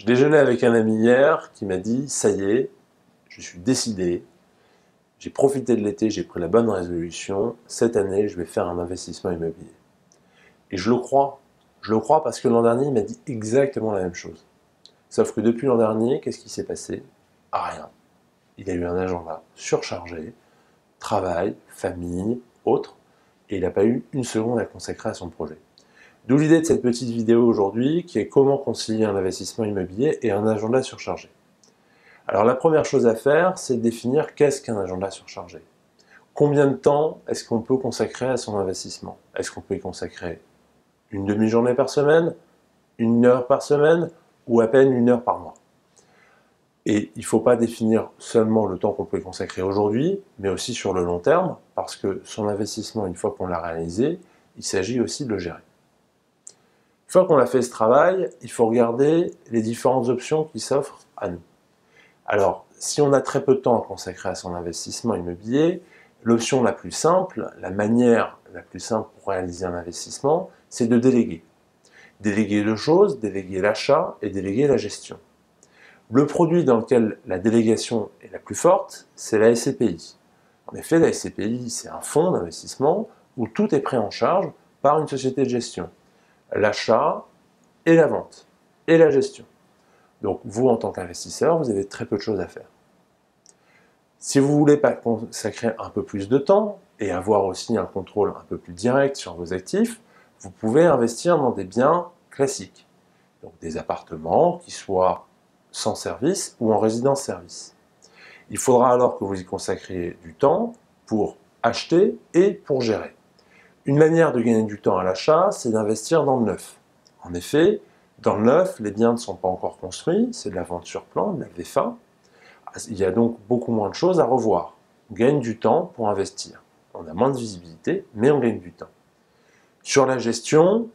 Je déjeunais avec un ami hier qui m'a dit « ça y est, je suis décidé, j'ai profité de l'été, j'ai pris la bonne résolution, cette année je vais faire un investissement immobilier ». Et je le crois parce que l'an dernier il m'a dit exactement la même chose. Sauf que depuis l'an dernier, qu'est-ce qui s'est passé? Rien. Il a eu un agenda surchargé, travail, famille, autres, et il n'a pas eu une seconde à consacrer à son projet. D'où l'idée de cette petite vidéo aujourd'hui qui est comment concilier un investissement immobilier et un agenda surchargé. Alors la première chose à faire, c'est de définir qu'est-ce qu'un agenda surchargé. Combien de temps est-ce qu'on peut consacrer à son investissement? Est-ce qu'on peut y consacrer une demi-journée par semaine, une heure par semaine ou à peine une heure par mois? Et il ne faut pas définir seulement le temps qu'on peut y consacrer aujourd'hui, mais aussi sur le long terme, parce que son investissement, une fois qu'on l'a réalisé, il s'agit aussi de le gérer. Une fois qu'on a fait ce travail, il faut regarder les différentes options qui s'offrent à nous. Alors, si on a très peu de temps à consacrer à son investissement immobilier, l'option la plus simple, la manière la plus simple pour réaliser un investissement, c'est de déléguer. Déléguer deux choses, déléguer l'achat et déléguer la gestion. Le produit dans lequel la délégation est la plus forte, c'est la SCPI. En effet, la SCPI, c'est un fonds d'investissement où tout est pris en charge par une société de gestion. L'achat et la vente et la gestion. Donc vous, en tant qu'investisseur, vous avez très peu de choses à faire. Si vous voulez pas consacrer un peu plus de temps et avoir aussi un contrôle un peu plus direct sur vos actifs, vous pouvez investir dans des biens classiques. Donc des appartements qui soient sans service ou en résidence-service. Il faudra alors que vous y consacriez du temps pour acheter et pour gérer. Une manière de gagner du temps à l'achat, c'est d'investir dans le neuf. En effet, dans le neuf, les biens ne sont pas encore construits, c'est de la vente sur plan, de la VFA. Il y a donc beaucoup moins de choses à revoir. On gagne du temps pour investir. On a moins de visibilité, mais on gagne du temps. Sur la gestion,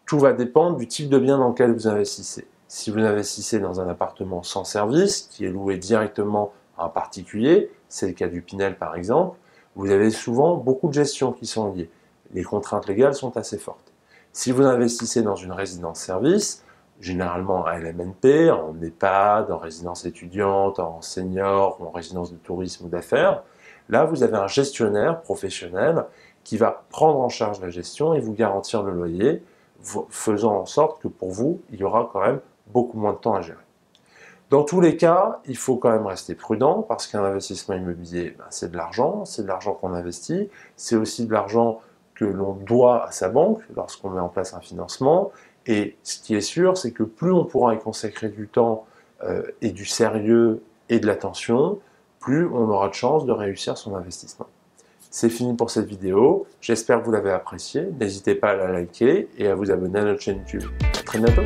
tout va dépendre du type de bien dans lequel vous investissez. Si vous investissez dans un appartement sans service, qui est loué directement à un particulier, c'est le cas du Pinel par exemple, vous avez souvent beaucoup de gestion qui sont liées. Les contraintes légales sont assez fortes. Si vous investissez dans une résidence-service, généralement en LMNP, en EHPAD, en résidence étudiante, en senior, ou en résidence de tourisme ou d'affaires, là vous avez un gestionnaire professionnel qui va prendre en charge la gestion et vous garantir le loyer, faisant en sorte que pour vous, il y aura quand même beaucoup moins de temps à gérer. Dans tous les cas, il faut quand même rester prudent parce qu'un investissement immobilier, c'est de l'argent qu'on investit, c'est aussi de l'argent que l'on doit à sa banque lorsqu'on met en place un financement. Et ce qui est sûr, c'est que plus on pourra y consacrer du temps et du sérieux et de l'attention, plus on aura de chances de réussir son investissement. C'est fini pour cette vidéo, j'espère que vous l'avez appréciée, n'hésitez pas à la liker et à vous abonner à notre chaîne YouTube. À très bientôt.